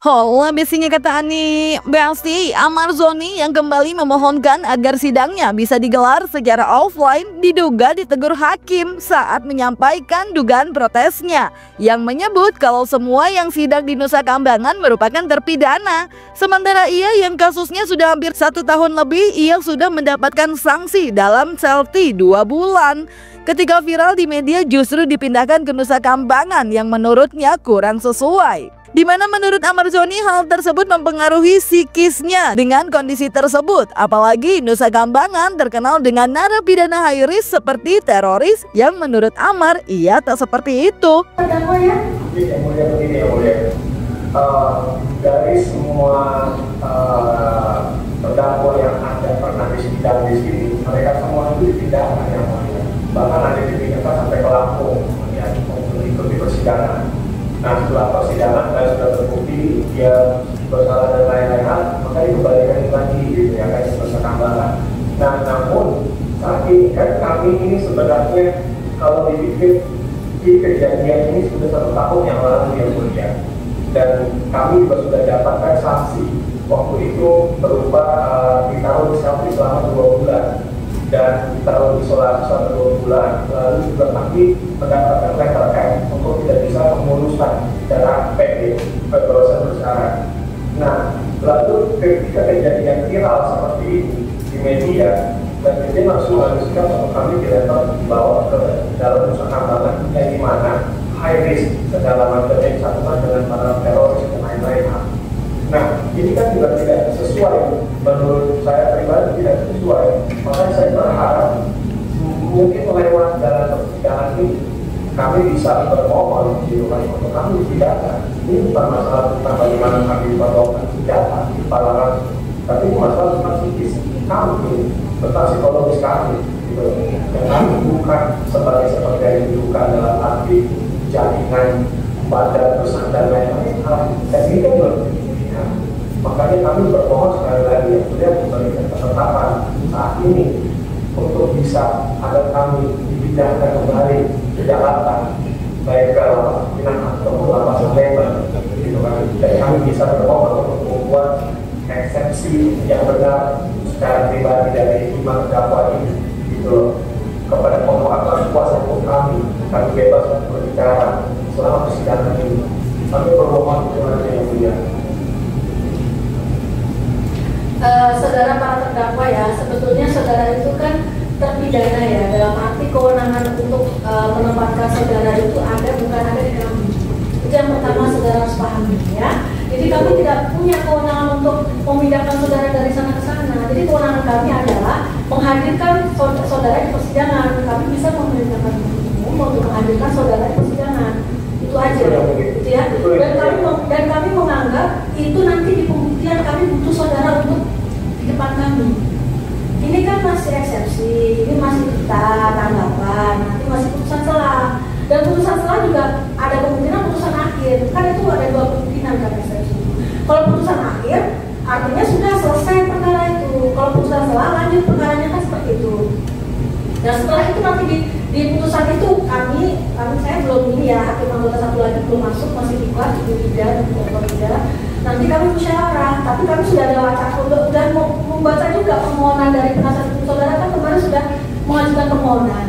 Hola, biasanya kata Ani Besti, Amar Zoni yang kembali memohonkan agar sidangnya bisa digelar secara offline diduga ditegur hakim saat menyampaikan dugaan protesnya yang menyebut kalau semua yang sidang di Nusa Kambangan merupakan terpidana. Sementara ia yang kasusnya sudah hampir 1 tahun lebih, ia sudah mendapatkan sanksi dalam selti 2 bulan. Ketika viral di media justru dipindahkan ke Nusa Kambangan yang menurutnya kurang sesuai. Di mana menurut Amar Zoni hal tersebut mempengaruhi psikisnya dengan kondisi tersebut. Apalagi Nusa Kambangan terkenal dengan narapidana high risk seperti teroris yang menurut Amar ia tak seperti itu. Terdakwa ya? Yang mulia begini ya mulia. Dari semua terdakwa yang ada pernah disidang di sini, mereka semua itu dipindahkan yang mulia. Bahkan ada dipindahkan sampai ke Lampung ya, untuk mengikuti persidangan. Nah, setelah persidangan dan sudah terbukti dia bersalah dan lain-lain hal, maka dikembalikan lagi gitu ya, kayak Nusa Kambangan. Nah, namun saat ini kan kami ini sebenarnya kalau dipikir di kejadian ini sudah 1 tahun yang lalu yang mulia, dan kami juga sudah dapatkan sanksi waktu itu berupa ditaruh di selfie selama 2 bulan dan ditaruh isolasi selama 2 bulan. Lalu juga kami mendapatkan letter M untuk tidak bisa memuluskan secara PB proses bersyarat. Nah, lalu ketika kejadian viral seperti ini di media, dan ini langsung menghasilkan untuk kami dibawa ke dalam Nusa Kambangan yang dimana high risk kedalaman yang disatukan dengan para teroris dan lain-lain. Nah, ini kan juga tidak sesuai, menurut saya pribadi tidak sesuai. Makanya saya berharap mungkin lewat dalam persidangan ini kami bisa bermohon untuk kami tidak. Ini bukan masalah tentang bagaimana kami bermohon senjata di Palawan, tapi ini masalah tentang psikis kami, tentang psikologis kami. Gitu. Dan kami bukan sebagai seperti yang diduga dalam arti jaringan badan bersandar lain-lain. Dan ini kan belum. Makanya kami bermohon sekali lagi yang sudah memberikan ketetapan saat ini untuk bisa agar kami dipindahkan kembali ke Jakarta, baik ke lapas Pinang ataupun lapas Lembang, gitu kan. Dan kami bisa bermohon untuk membuat eksepsi yang benar secara pribadi dari 5 terdakwa ini, gitu kepada penguasa kuasa hukum kami bebas untuk berbicara selama persidangan ini. Kami bermohon kepada yang mulia. Saudara para terdakwa ya, sebetulnya saudara itu kan terpidana ya, dalam arti kewenangan untuk menempatkan saudara itu bukan ada di kami. Itu yang pertama saudara harus pahami ya. Jadi kami tidak punya kewenangan untuk memindahkan saudara dari sana ke sana. Jadi kewenangan kami adalah menghadirkan saudara di persidangan. Kami bisa memerintahkan umum untuk menghadirkan saudara di persidangan. Itu aja, gitu ya. Dan kami menganggap itu nanti di pembuktian kami butuh saudara untuk di depan kami. Ini kan masih eksepsi, ini masih kita tanggapan, nanti masih putusan selah. Dan putusan selah juga ada kemungkinan putusan akhir. Kan itu ada 2 kemungkinan kan eksepsi. Kalau putusan akhir, artinya sudah selesai perkara itu. Kalau putusan selah, lanjut perkaranya kan seperti itu. Dan setelah itu nanti di putusan itu saya belum ini ya, hakim anggota 1 lagi belum masuk, masih diklat, tidak. Nanti kami musyawarah, tapi kami sudah ada wacana, sudah membaca juga permohonan dari penasihat hukum saudara, kan kemarin sudah mengajukan permohonan.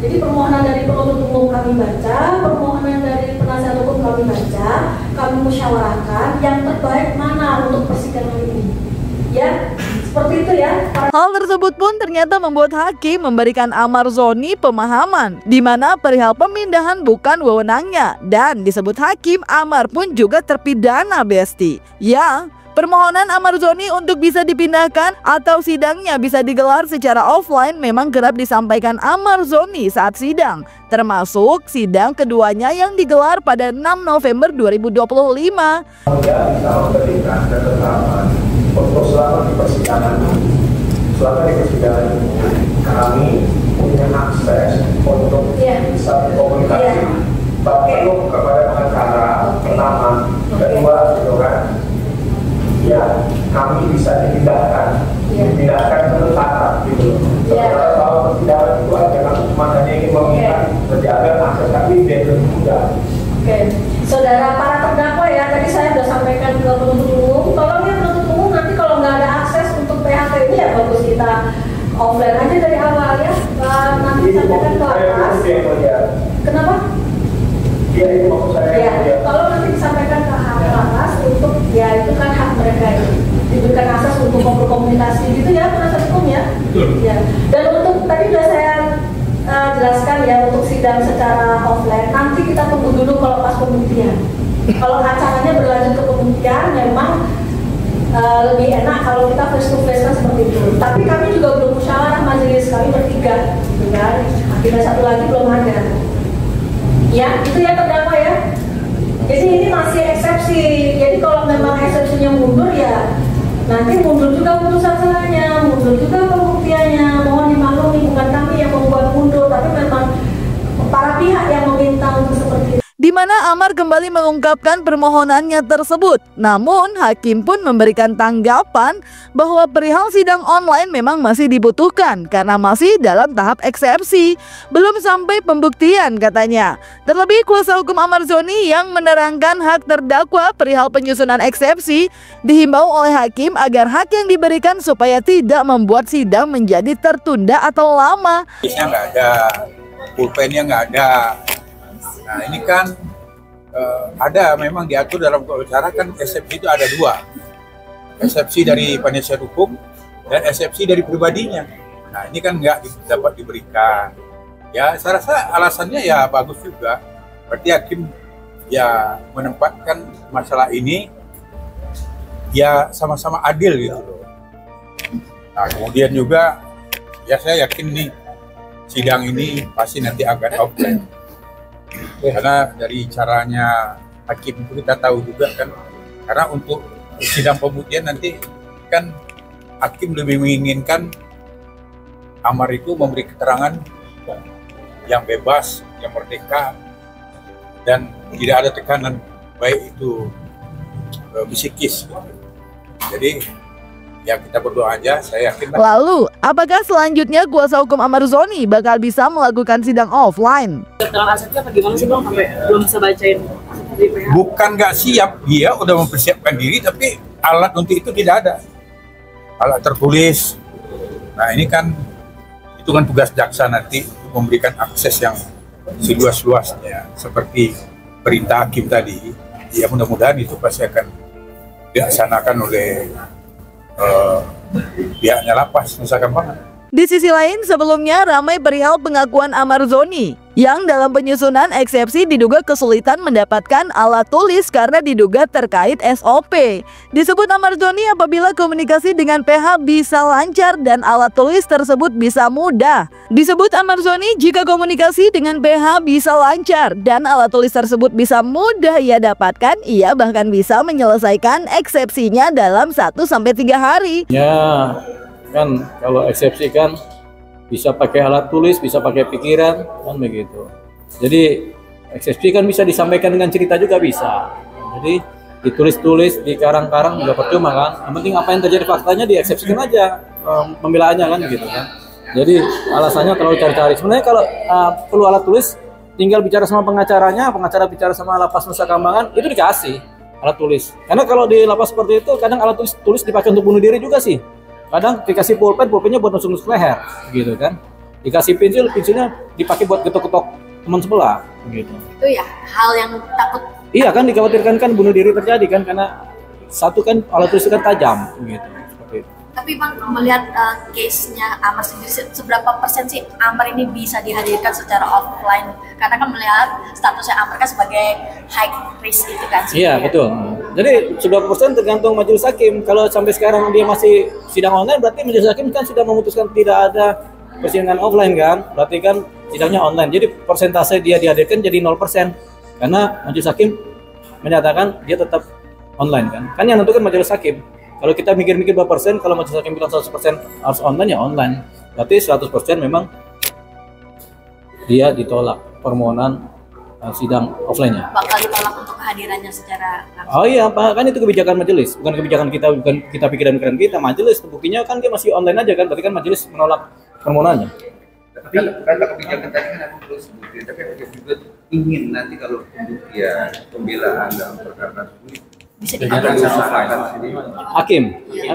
Jadi permohonan dari penuntut umum kami baca, permohonan dari penasihat hukum kami baca, kami musyawarahkan yang terbaik mana untuk persidangan ini. Ya, seperti itu ya. Hal tersebut pun ternyata membuat hakim memberikan Amar Zoni pemahaman di mana perihal pemindahan bukan wewenangnya, dan disebut hakim Amar pun juga terpidana Besti. Ya, permohonan Amar Zoni untuk bisa dipindahkan atau sidangnya bisa digelar secara offline memang kerap disampaikan Amar Zoni saat sidang, termasuk sidang keduanya yang digelar pada 6 November 2025. Untuk selama di persidangan ini kami punya akses untuk bisa berkomunikasi perlu kepada pengacara pertama, kedua gitu kan ya, kami bisa dipindahkan ke tentara gitu. Sementara kalau persidangan itu aja kami cuma hanya ingin meminta berjaga akses kami biar lebih mudah. Oke, saudara para terdakwa ya, tadi saya sudah sampaikan ke penuntut umum, tolong ya penuntut umum nanti kalau nggak ada akses untuk PHP ini ya bagus kita offline aja dari awal ya, nanti sampaikan ke atas. Kenapa? Iya, itu maksud saya. Ya, kalau nanti disampaikan ke atas untuk ya itu kan hak mereka itu diberikan akses untuk berkomunikasi gitu ya penasihat hukum ya. Ya. Dan untuk tadi sudah saya jelaskan ya untuk sidang secara offline nanti kita tunggu dulu kalau pas pembuktian. Kalau acaranya berlanjut ke pembuktian memang lebih enak kalau kita face to face kan seperti itu. Tapi kami juga belum musyawarah majelis, kami bertiga, gitu kan. Akhirnya satu lagi belum ada. Ya, itu ya terdakwa ya. Jadi ini masih eksepsi. Jadi kalau memang eksepsinya mundur ya nanti mundur juga putusan selanya, mundur juga pembuktiannya. Mohon dimaklumi bukan kami yang membuat mundur, tapi memang para pihak yang meminta untuk seperti itu. Di mana Amar kembali mengungkapkan permohonannya tersebut. Namun, hakim pun memberikan tanggapan bahwa perihal sidang online memang masih dibutuhkan karena masih dalam tahap eksepsi, belum sampai pembuktian katanya. Terlebih kuasa hukum Amar Zoni yang menerangkan hak terdakwa perihal penyusunan eksepsi dihimbau oleh hakim agar hak yang diberikan supaya tidak membuat sidang menjadi tertunda atau lama. Nggak ada, pulpennya nggak ada. Nah ini kan ada memang diatur dalam kode acara kan eksepsi itu ada dua, eksepsi dari penasihat hukum dan eksepsi dari pribadinya. Nah ini kan nggak dapat diberikan. Ya saya rasa alasannya ya bagus juga. Berarti hakim ya menempatkan masalah ini ya sama-sama adil gitu loh. Nah kemudian juga ya saya yakin nih sidang ini pasti nanti akan offline. Karena dari caranya hakim itu kita tahu juga kan, karena untuk sidang pembuktian nanti kan hakim lebih menginginkan Amar itu memberi keterangan yang bebas, yang merdeka, dan tidak ada tekanan baik itu psikis. Jadi ya kita berdoa aja, saya yakin. Lalu, apakah selanjutnya kuasa hukum Amar Zoni bakal bisa melakukan sidang offline? Keterangan asetnya apa gimana sih Bang? Sampai belum bisa bacain di PH? Bukan nggak siap, dia udah mempersiapkan diri, tapi alat untuk itu tidak ada. Alat tertulis. Nah ini kan, itu kan tugas jaksa nanti memberikan akses yang seluas-luasnya. Seperti perintah hakim tadi, ya mudah-mudahan itu pasti akan dilaksanakan oleh pihaknya lapas Nusa Kambangan. Di sisi lain, sebelumnya ramai perihal pengakuan Amar Zoni yang dalam penyusunan eksepsi diduga kesulitan mendapatkan alat tulis karena diduga terkait SOP. Disebut Amar Zoni apabila komunikasi dengan PH bisa lancar dan alat tulis tersebut bisa mudah. Disebut Amar Zoni jika komunikasi dengan PH bisa lancar dan alat tulis tersebut bisa mudah ia dapatkan, ia bahkan bisa menyelesaikan eksepsinya dalam 1-3 hari. Ya, kan kalau eksepsi kan bisa pakai alat tulis, bisa pakai pikiran, kan begitu. Jadi eksepsi kan bisa disampaikan dengan cerita juga bisa. Jadi ditulis-tulis, dikarang-karang juga percuma kan. Yang penting apa yang terjadi faktanya dieksepsikan aja pembelaannya kan gitu kan. Jadi alasannya terlalu cari-cari. Sebenarnya kalau perlu alat tulis, tinggal bicara sama pengacaranya, pengacara bicara sama lapas Nusa Kambangan, itu dikasih alat tulis. Karena kalau di lapas seperti itu kadang alat tulis dipakai untuk bunuh diri juga sih. Kadang dikasih pulpen, pulpennya buat nusuk-nusuk leher, gitu kan. Dikasih pensil, pensilnya dipakai buat ketok-ketok teman sebelah, gitu. Itu ya hal yang takut. Iya kan, dikhawatirkan kan bunuh diri terjadi kan, karena satu kan alat tulis kan tajam, gitu. Seperti itu. Tapi Bang, melihat case-nya Amar sendiri, seberapa persen sih Amar ini bisa dihadirkan secara offline? Karena kan melihat statusnya Amar kan sebagai high risk itu kan. Iya, betul. Jadi seberapa persen tergantung majelis hakim. Kalau sampai sekarang dia masih sidang online, berarti majelis hakim kan sudah memutuskan tidak ada persidangan offline kan? Berarti kan sidangnya online. Jadi persentase dia dihadirkan jadi 0%. Karena majelis hakim menyatakan dia tetap online kan? Kan yang tentukan majelis hakim. Kalau kita mikir-mikir berapa persen, kalau majelis hakim bilang 100% harus online, ya online. Berarti 100% memang dia ditolak permohonan sidang offline-nya. Bakal ditolak untuk kehadirannya secara langsung. Oh iya, kan itu kebijakan majelis, bukan kebijakan kita, bukan kita pikiran kita. Majelis, buktinya kan dia masih online aja kan, berarti kan majelis menolak permohonannya. Tapi kata kebijakan tadi kan aku terus sebutin, tapi aku juga ingin nanti kalau pembuktian pembelaan dalam perkara tersebut Bisa akan diusahakan Hakim,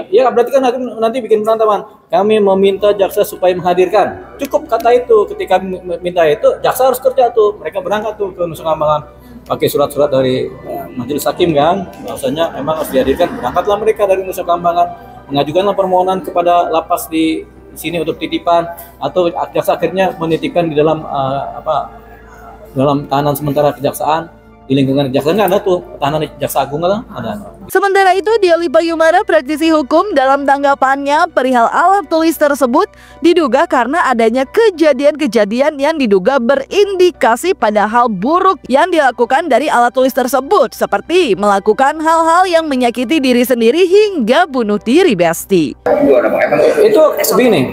ya berarti kan hakim nanti bikin penantaman. Kami meminta jaksa supaya menghadirkan. Cukup kata itu, ketika minta itu, jaksa harus kerja tuh. Mereka berangkat tuh ke Nusa Kambangan pakai surat-surat dari majelis hakim kan. Bahwasanya memang harus dihadirkan. Berangkatlah mereka dari Nusa Kambangan, mengajukanlah permohonan kepada lapas di sini untuk titipan, atau jaksa akhirnya menitipkan di dalam dalam tahanan sementara kejaksaan. Di lingkungan kejaksaan nggak ada tuh, tahanan Jaksa Agung kan ada. Sementara itu, Diali Payumara, praktisi hukum, dalam tanggapannya perihal alat tulis tersebut diduga karena adanya kejadian-kejadian yang diduga berindikasi pada hal buruk yang dilakukan dari alat tulis tersebut, seperti melakukan hal-hal yang menyakiti diri sendiri hingga bunuh diri, Besti. Itu begini,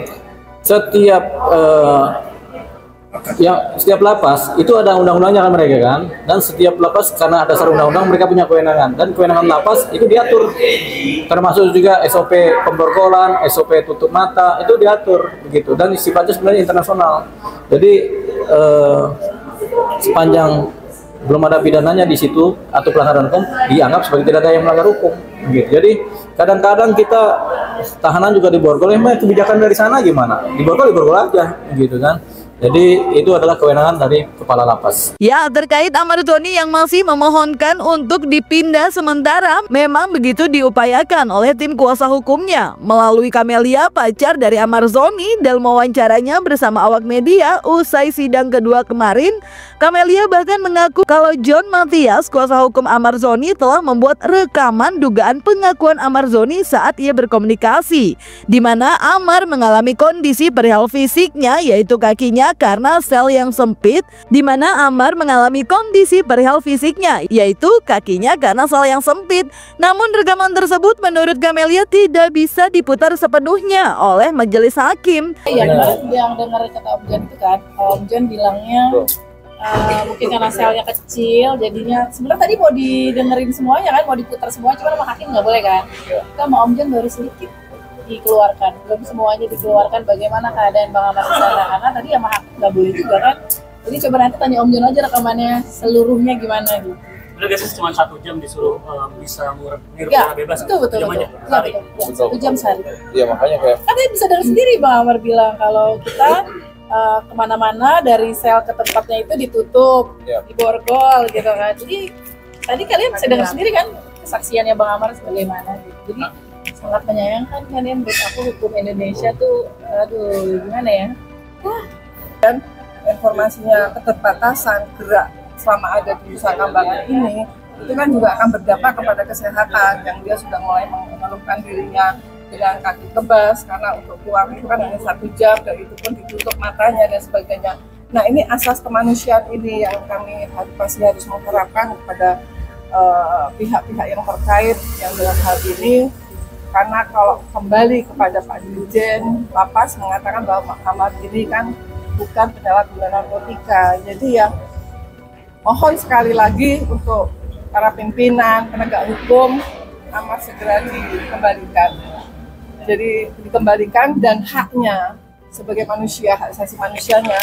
setiap lapas itu ada undang-undangnya kan mereka kan, dan setiap lapas karena ada dasar undang-undang mereka punya kewenangan, dan kewenangan lapas itu diatur, termasuk juga SOP pemborgolan, SOP tutup mata itu diatur begitu, dan sifatnya sebenarnya internasional. Jadi sepanjang belum ada pidananya di situ atau pelanggaran hukum, dianggap sebagai tidak ada yang melanggar hukum gitu. Jadi kadang-kadang kita tahanan juga diborgol, emang kebijakan dari sana gimana? Diborgol aja gitu kan. Jadi itu adalah kewenangan dari kepala lapas. Ya, terkait Ahmad Zoni yang masih memohonkan untuk dipindah sementara, memang begitu diupayakan oleh tim kuasa hukumnya. Melalui Kamelia, pacar dari Ahmad Zoni, dalam wawancaranya bersama awak media usai sidang kedua kemarin, Kamelia bahkan mengaku kalau John Matias, kuasa hukum Ahmad Zoni, telah membuat rekaman dugaan pengakuan Ahmad Zoni saat ia berkomunikasi, di mana Ahmad mengalami kondisi perihal fisiknya, yaitu kakinya karena sel yang sempit, di mana Ahmad mengalami kondisi perihal fisiknya, yaitu kakinya karena sel yang sempit. Namun rekaman tersebut menurut Kamelia tidak bisa diputar sepenuhnya oleh majelis hakim. Yang dengar kata Om John itu kan, Om John bilangnya mungkin karena selnya kecil, jadinya sebenarnya tadi mau didengerin semuanya kan, mau diputar semua, cuma sama hakim nggak boleh kan. Kita mau Om John baru sedikit dikeluarkan, belum semuanya dikeluarkan bagaimana keadaan Bang Ahmad di sana, karena tadi sama hakim nggak boleh juga kan. Jadi coba nanti tanya Om John aja rekamannya seluruhnya gimana gitu. Udah biasanya cuma 1 jam disuruh bisa ngirim Ya, bebas. betul. Sehari. Ya, 1 jam sehari. Iya makanya kayak. Katanya bisa dengar sendiri Bang Ahmad bilang kalau kita kemana-mana dari sel ke tempatnya itu ditutup, diborgol gitu kan. Jadi tadi kalian bisa dengar sendiri kan kesaksiannya Bang Ahmad sebagaimana gitu. Jadi sangat menyayangkan kan ya, menurut aku hukum Indonesia tuh aduh gimana ya. Dan informasinya keterbatasan gerak selama ada di Nusa Kambangan ini itu kan juga akan berdampak kepada kesehatan, yang dia sudah mulai mengeluhkan dirinya dengan kaki kebas karena untuk keluar itu kan hanya 1 jam, dan itu pun ditutup matanya dan sebagainya. Nah ini asas kemanusiaan ini yang kami masih harus mengharapkan kepada pihak-pihak yang terkait yang dalam hal ini, karena kalau kembali kepada Pak Dirjen Lapas mengatakan bahwa Ahmad ini kan bukan penyalahguna narkotika. Jadi ya mohon sekali lagi untuk para pimpinan penegak hukum amat segera dikembalikan. Jadi dikembalikan, dan haknya sebagai manusia, hak asasi manusianya,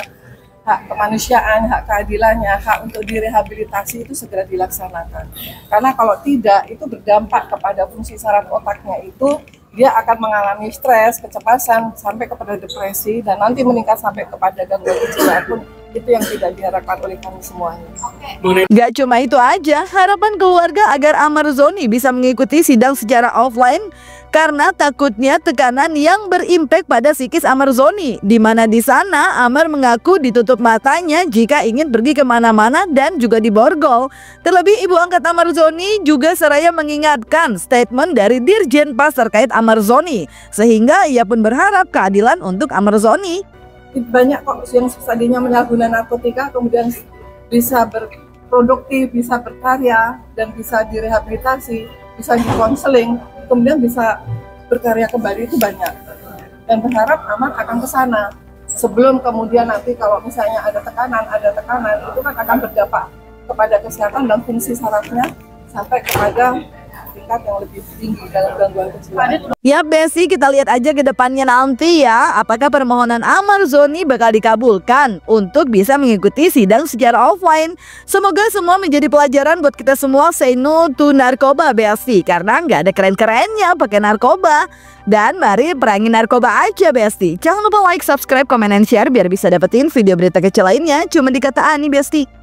hak kemanusiaan, hak keadilannya, hak untuk direhabilitasi itu segera dilaksanakan. Karena kalau tidak, itu berdampak kepada fungsi saraf otaknya itu, dia akan mengalami stres, kecemasan, sampai kepada depresi, dan nanti meningkat sampai kepada gangguan kejiwaan pun. Itu yang tidak diharapkan oleh kami semuanya. Gak cuma itu aja, harapan keluarga agar Ahmad Zoni bisa mengikuti sidang secara offline karena takutnya tekanan yang berimpact pada psikis Ahmad Zoni, di mana di sana Ahmad mengaku ditutup matanya jika ingin pergi kemana-mana dan juga diborgol. Terlebih ibu angkat Ahmad Zoni juga seraya mengingatkan statement dari Dirjen Pas terkait Ahmad Zoni, sehingga ia pun berharap keadilan untuk Ahmad Zoni. Banyak kok yang tadinya menyalahguna narkotika kemudian bisa berproduktif, bisa berkarya, dan bisa direhabilitasi, bisa dikonseling, kemudian bisa berkarya kembali, itu banyak. Dan berharap Ahmad akan ke sana. Sebelum kemudian nanti kalau misalnya ada tekanan, itu kan akan berdampak kepada kesehatan dan fungsi sarafnya sampai kepada tingkat yang lebih tinggi dalam gangguan kejiwaan. Ya Besti, kita lihat aja ke depannya nanti ya, apakah permohonan Amar Zoni bakal dikabulkan untuk bisa mengikuti sidang secara offline. Semoga semua menjadi pelajaran buat kita semua, say no to narkoba Besti, karena nggak ada keren-kerennya pakai narkoba. Dan mari perangi narkoba aja Besti. Jangan lupa like, subscribe, comment, and share biar bisa dapetin video berita kecil lainnya cuma di Kata Ani Besti.